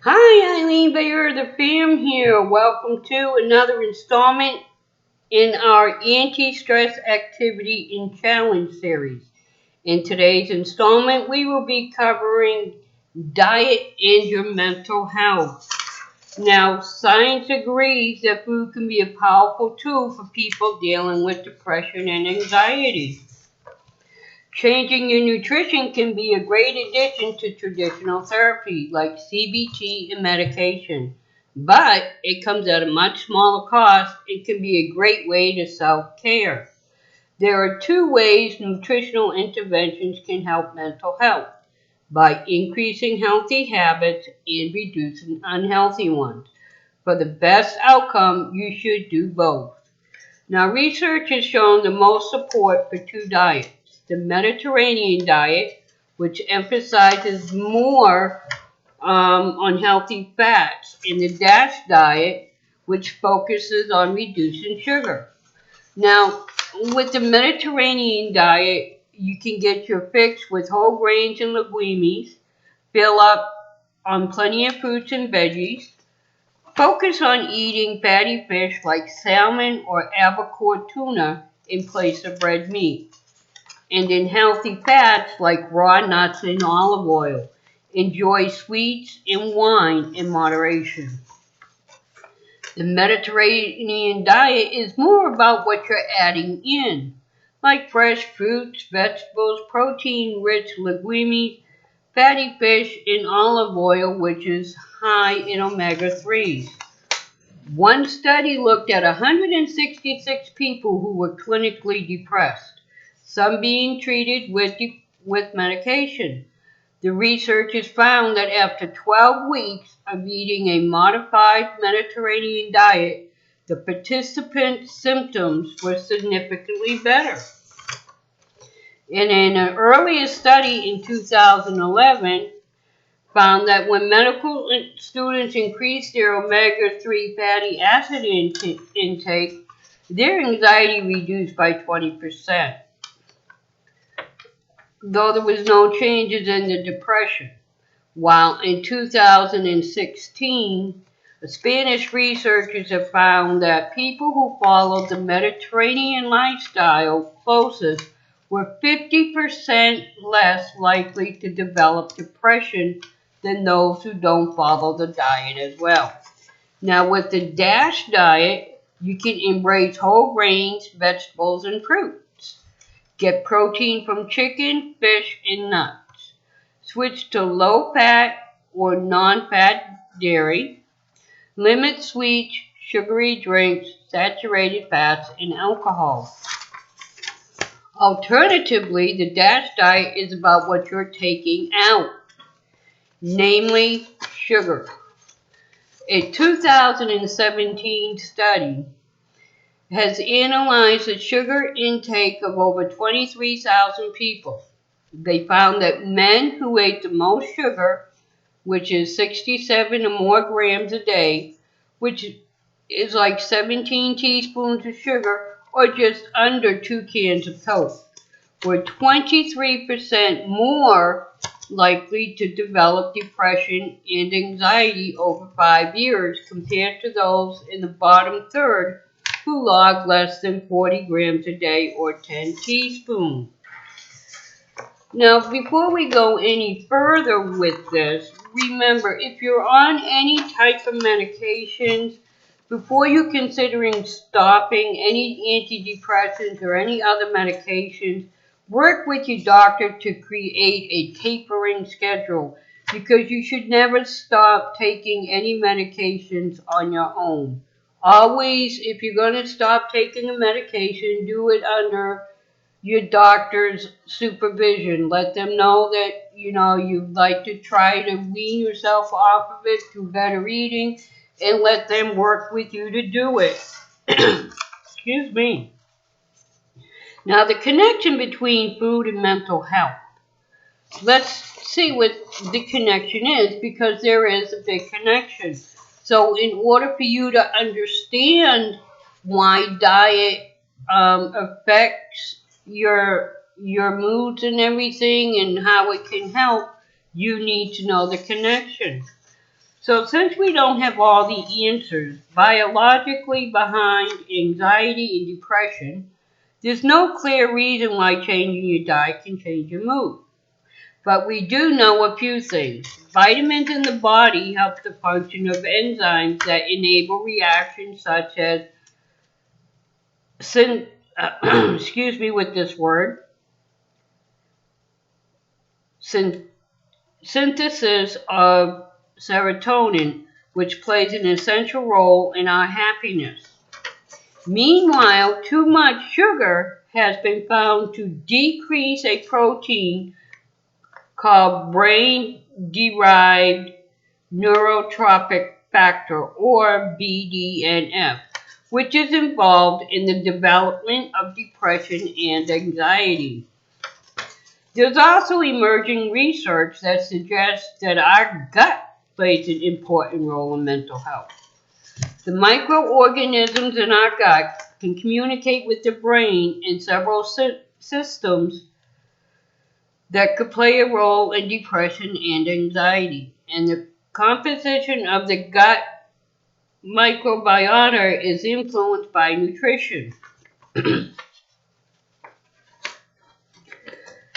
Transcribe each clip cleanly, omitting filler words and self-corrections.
Hi, Eileen Veilleux The Fam here. Welcome to another installment in our Anti-Stress Activity and Challenge series. In today's installment, we will be covering diet and your mental health. Now, science agrees that food can be a powerful tool for people dealing with depression and anxiety. Changing your nutrition can be a great addition to traditional therapy like CBT and medication, but it comes at a much smaller cost and can be a great way to self-care. There are two ways nutritional interventions can help mental health: by increasing healthy habits and reducing unhealthy ones. For the best outcome, you should do both. Now, research has shown the most support for two diets: the Mediterranean diet, which emphasizes more on healthy fats, and the DASH diet, which focuses on reducing sugar. Now, with the Mediterranean diet, you can get your fix with whole grains and legumes, fill up on plenty of fruits and veggies. Focus on eating fatty fish like salmon or albacore tuna in place of red meat. And in healthy fats like raw nuts and olive oil. Enjoy sweets and wine in moderation. The Mediterranean diet is more about what you're adding in, like fresh fruits, vegetables, protein-rich legumes, fatty fish, and olive oil, which is high in omega-3s. One study looked at 166 people who were clinically depressed, some being treated with medication. The researchers found that after 12 weeks of eating a modified Mediterranean diet, the participants' symptoms were significantly better. And in an earlier study in 2011, found that when medical students increased their omega-3 fatty acid intake, their anxiety reduced by 20%, though there was no changes in the depression. While in 2016, the Spanish researchers have found that people who followed the Mediterranean lifestyle closest were 50% less likely to develop depression than those who don't follow the diet as well. Now, with the DASH diet, you can embrace whole grains, vegetables, and fruits. Get protein from chicken, fish, and nuts. Switch to low-fat or non-fat dairy. Limit sweets, sugary drinks, saturated fats, and alcohol. Alternatively, the DASH diet is about what you're taking out, namely sugar. A 2017 study has analyzed the sugar intake of over 23,000 people. They found that men who ate the most sugar, which is 67 or more grams a day, which is like 17 teaspoons of sugar or just under 2 cans of Coke, were 23% more likely to develop depression and anxiety over 5 years compared to those in the bottom third who logged less than 40 grams a day or 10 teaspoons. Now, before we go any further with this, remember, if you're on any type of medications, before you're considering stopping any antidepressants or any other medications, work with your doctor to create a tapering schedule, because you should never stop taking any medications on your own. Always, if you're going to stop taking a medication, do it under your doctor's supervision. Let them know that, you'd like to try to wean yourself off of it through better eating, and let them work with you to do it. Excuse me. Now, the connection between food and mental health. Let's see what the connection is, because there is a big connection. So in order for you to understand why diet affects your moods and everything and how it can help, you need to know the connection. So since we don't have all the answers biologically behind anxiety and depression, there's no clear reason why changing your diet can change your mood. But we do know a few things. Vitamins in the body help the function of enzymes that enable reactions such as excuse me with this word, synthesis of serotonin, which plays an essential role in our happiness. Meanwhile, too much sugar has been found to decrease a protein called brain-derived neurotrophic factor, or BDNF, which is involved in the development of depression and anxiety. There's also emerging research that suggests that our gut plays an important role in mental health. The microorganisms in our gut can communicate with the brain in several systems that could play a role in depression and anxiety. And the composition of the gut microbiota is influenced by nutrition.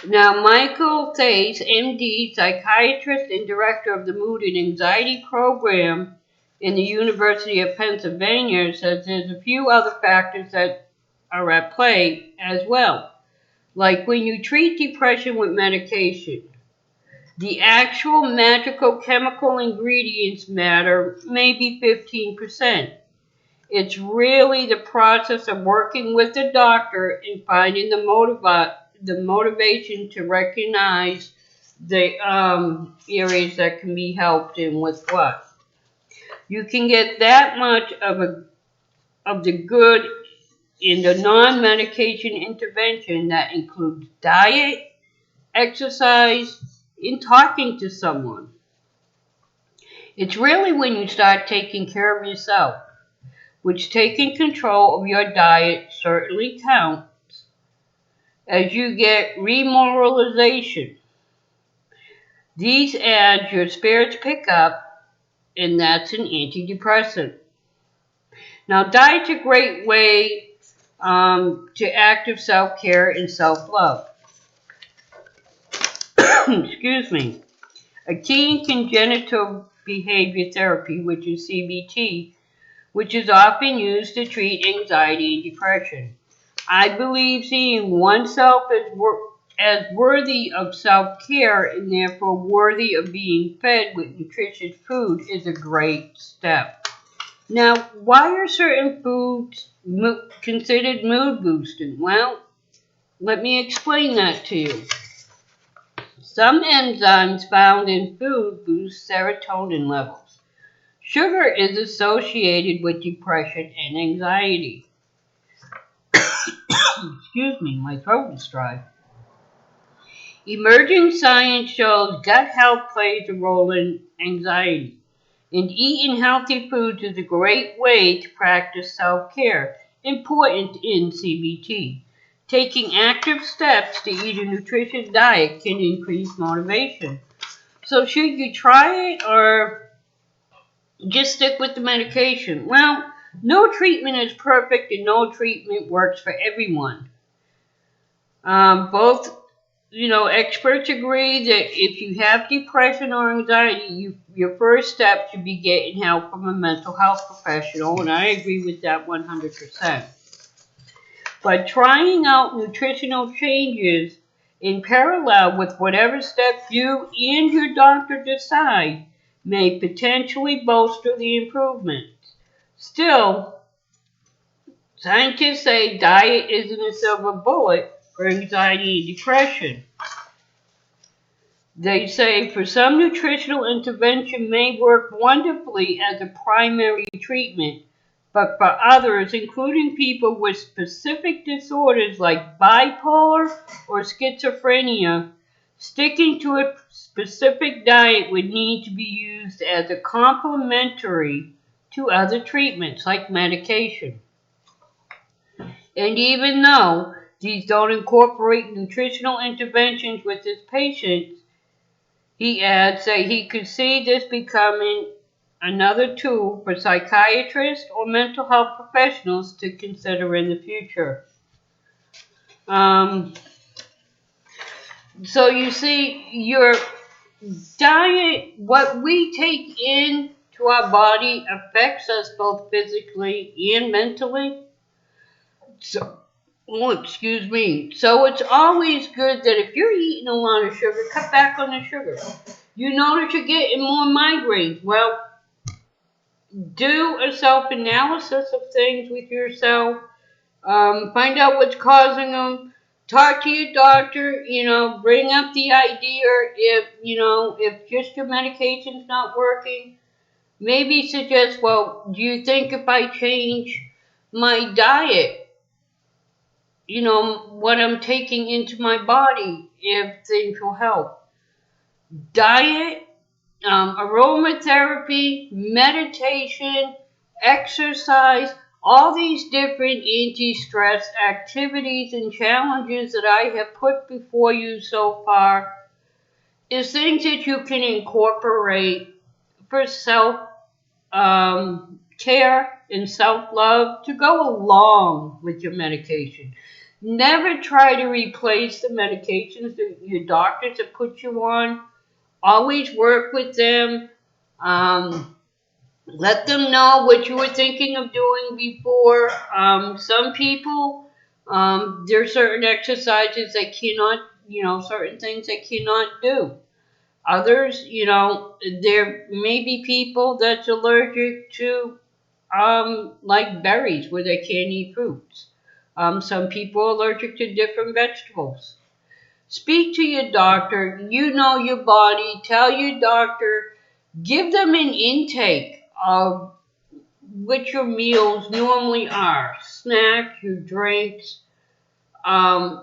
Now, Michael Thays, MD, psychiatrist and director of the Mood and Anxiety Program in the University of Pennsylvania, says there's a few other factors that are at play as well. Like when you treat depression with medication, the actual magical chemical ingredients matter maybe 15%. It's really the process of working with the doctor and finding the motivation to recognize the areas that can be helped in with what. You can get that much of the good in the non-medication intervention that includes diet, exercise, and talking to someone. It's really when you start taking care of yourself, which taking control of your diet certainly counts, as you get remoralization. These ads your spirits pick up, and that's an antidepressant. Now, diet's a great way to active self-care and self-love. Excuse me. A key in congenital behavior therapy, which is CBT, which is often used to treat anxiety and depression. I believe seeing oneself as worthy of self-care and therefore worthy of being fed with nutritious food is a great step. Now, why are certain foods considered mood boosting? Well, let me explain that to you. Some enzymes found in food boost serotonin levels. Sugar is associated with depression and anxiety. Excuse me, my throat is dry. Emerging science shows gut health plays a role in anxiety. And eating healthy foods is a great way to practice self-care, important in CBT. Taking active steps to eat a nutritious diet can increase motivation. So should you try it or just stick with the medication? Well, no treatment is perfect and no treatment works for everyone. Experts agree that if you have depression or anxiety, your first step should be getting help from a mental health professional, and I agree with that 100%. But trying out nutritional changes in parallel with whatever step you and your doctor decide may potentially bolster the improvements. Still, scientists say diet isn't a silver bullet for anxiety and depression. They say for some, nutritional intervention may work wonderfully as a primary treatment, but for others, including people with specific disorders like bipolar or schizophrenia, sticking to a specific diet would need to be used as a complementary to other treatments like medication. And even though these don't incorporate nutritional interventions with his patients, he adds that he could see this becoming another tool for psychiatrists or mental health professionals to consider in the future. Um, so you see, your diet, what we take into our body affects us both physically and mentally. So, oh, excuse me. So it's always good that if you're eating a lot of sugar, cut back on the sugar. You notice you're getting more migraines. Well, do a self-analysis of things with yourself. Find out what's causing them. Talk to your doctor. Bring up the idea if just your medication's not working. Maybe suggest, well, do you think if I change my diet, what I'm taking into my body, if things will help? Diet, aromatherapy, meditation, exercise, all these different anti-stress activities and challenges that I have put before you so far is things that you can incorporate for self care and self-love to go along with your medication. Never try to replace the medications that your doctors have put you on. Always work with them. Let them know what you were thinking of doing before. Some people, there are certain exercises they cannot, certain things they cannot do. Others, there may be people that's allergic to, like berries, where they can't eat fruits. Some people are allergic to different vegetables. Speak to your doctor. You know your body. Tell your doctor. Give them an intake of what your meals normally are. Snacks, your drinks. Um,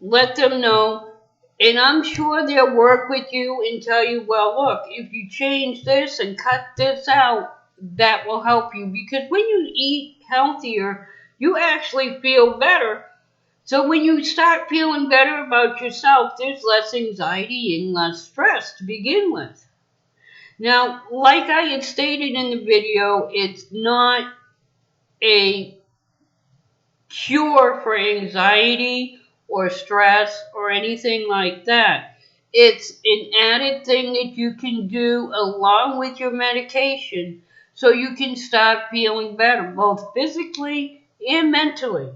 Let them know. And I'm sure they'll work with you and tell you, well, look, if you change this and cut this out, that will help you. Because when you eat healthier, you actually feel better. So when you start feeling better about yourself, there's less anxiety and less stress to begin with. Now, like I had stated in the video, it's not a cure for anxiety or stress or anything like that. It's an added thing that you can do along with your medication so you can start feeling better, both physically and mentally.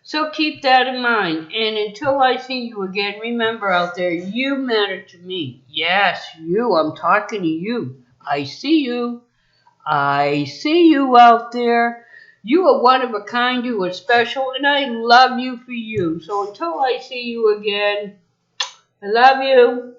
So keep that in mind. And until I see you again, remember out there, you matter to me. Yes, you. I'm talking to you. I see you. I see you out there. You are one of a kind. You are special. And I love you for you. So until I see you again, I love you.